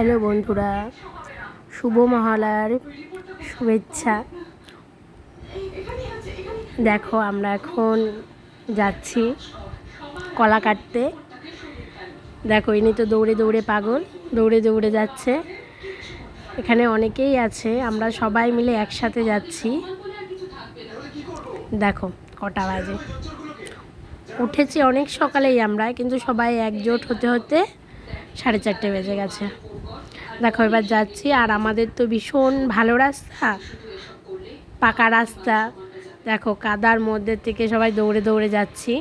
Hello বন্ধুরা, শুভ মহালয়ার শুভেচ্ছা। দেখো আমরা এখন যাচ্ছি কলা কাটতে। দেখো ইনি তো দৌড়ে দৌড়ে পাগল, দৌড়ে দৌড়ে যাচ্ছে। এখানে অনেকেই আছে, আমরা সবাই মিলে একসাথে যাচ্ছি। দেখো কটা বাজে, উঠেছি অনেক সকালেই আমরা, কিন্তু সবাই একজোট হতে হতে 4:30 বেজে গেছে। দেখো এবার যাচ্ছি, আর আমাদের তো ভীষণ ভালো রাস্তা, পাকা রাস্তা। দেখো কাদার মধ্যে থেকে সবাই দৌড়ে দৌড়ে যাচ্ছি।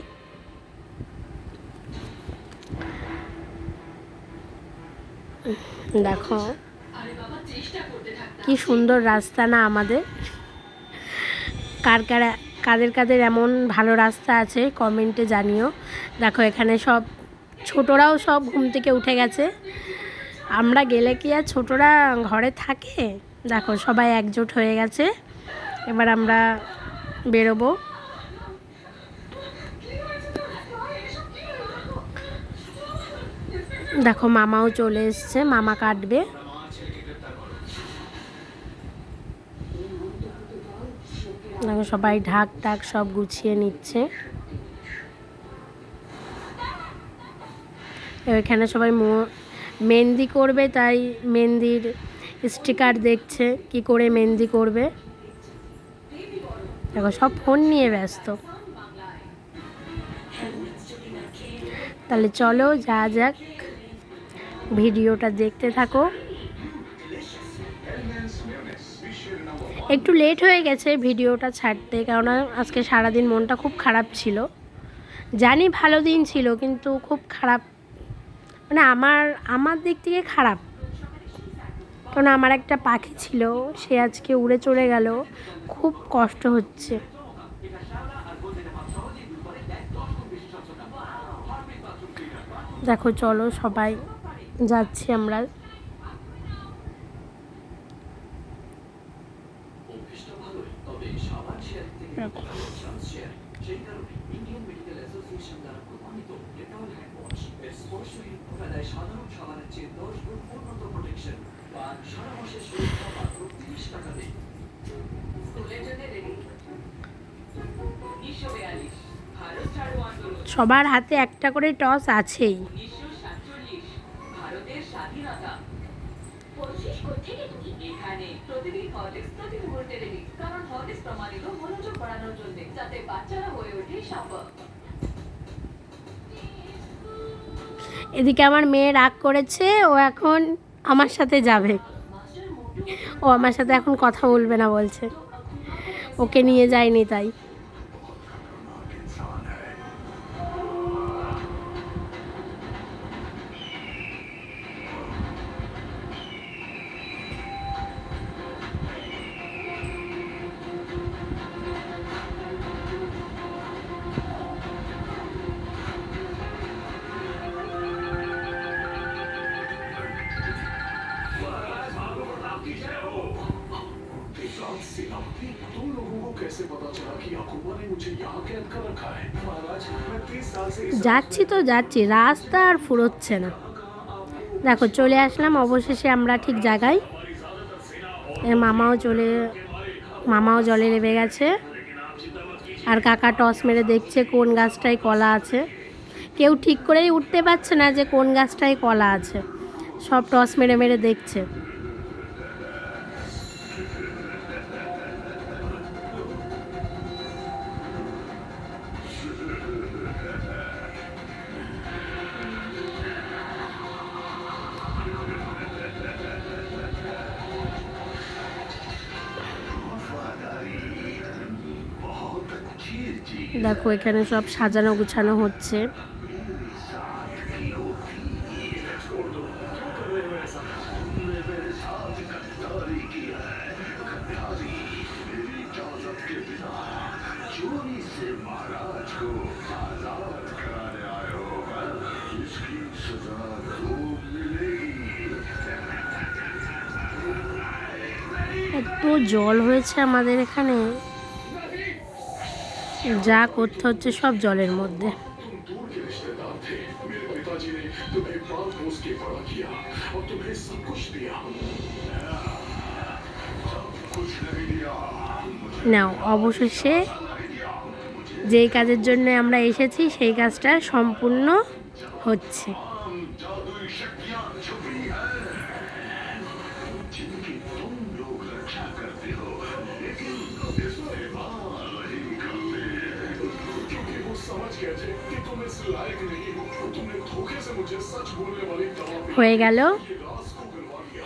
দেখো কি সুন্দর রাস্তা না আমাদের। কাদের কাদের এমন ভালো রাস্তা আছে কমেন্টে জানিও। দেখো এখানে সব ছোটরাও সব ঘুম থেকে উঠে গেছে। আমরা গেলে কি আর ছোটরা ঘরে থাকে? দেখো সবাই একজোট হয়ে গেছে, এবার আমরা বেরোবো। দেখো মামাও চলে এসছে, মামা কাটবে। দেখো সবাই ঢাক টাক সব গুছিয়ে নিচ্ছে। এখানে সবাই মেহেন্দি করবে, তাই মেহেন্দির স্টিকার দেখছে কি করে মেহেন্দি করবে। দেখো সব ফোন নিয়ে ব্যস্ত। তাহলে চলো যা যাক, ভিডিওটা দেখতে থাকো। একটু লেট হয়ে গেছে ভিডিওটা ছাড়তে, কেননা আজকে সারাদিন মনটা খুব খারাপ ছিল। জানি ভালো দিন ছিল, কিন্তু খুব খারাপ, মানে আমার দিক থেকে খারাপ। কারণ আমার একটা পাখি ছিল, সে আজকে উড়ে চলে গেল, খুব কষ্ট হচ্ছে। দেখো চলো সবাই যাচ্ছি আমরা। সবার হাতে একটা করে টস আছেই। এদিকে আমার মেয়ে রাগ করেছে, ও এখন আমার সাথে যাবে। ও আমার সাথে এখন কথা বলবে না বলছে, ওকে নিয়ে যায়নি তাই। যাচ্ছি তো যাচ্ছি, রাস্তা আর ফুরোচ্ছে না। দেখো চলে আসলাম অবশেষে আমরা ঠিক জায়গায়। মামাও জলে নেমে গেছে, আর কাকা টস মেরে দেখছে কোন গাছটায় কলা আছে। কেউ ঠিক করেই উঠতে পারছে না যে কোন গাছটায় কলা আছে, সব টস মেরে মেরে দেখছে। দেখো এখানে সব সাজানো গুছানো হচ্ছে। এত জল হয়েছে আমাদের এখানে, যা করতে হচ্ছে সব জলের মধ্যে। নাও, অবশেষে যেই কাজের জন্য আমরা এসেছি সেই কাজটা সম্পূর্ণ হচ্ছে। হয়ে গেল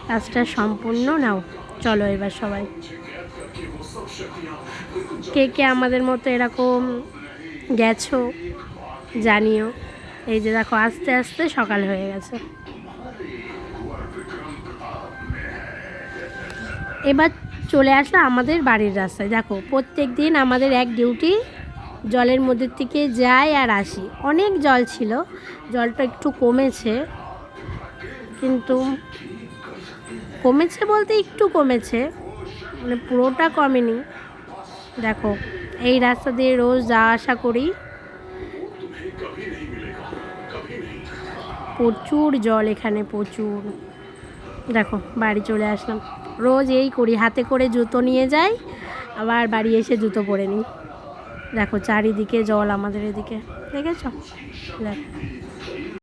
কাজটা সম্পূর্ণ। নাও চলো এবার সবাই, কে কে আমাদের মতো এরকম গেছো জানিও। এই যে দেখো আস্তে আস্তে সকাল হয়ে গেছে। এবার চলে আসলো আমাদের বাড়ির রাস্তায়। দেখো প্রত্যেক দিন আমাদের এক ডিউটি, জলের মধ্যে থেকে যাই আর আসি। অনেক জল ছিল, জলটা একটু কমেছে, কিন্তু কমেছে বলতে একটু কমেছে, মানে পুরোটা কমেনি। দেখো এই রাস্তা দিয়ে রোজ যাওয়া আসা করি, প্রচুর জল এখানে, প্রচুর। দেখো বাড়ি চলে আসলাম, রোজ এই করি, হাতে করে জুতো নিয়ে যাই, আবার বাড়ি এসে জুতো পরে নিই। দেখো চারিদিকে জল আমাদের এদিকে, দেখেছো? দেখো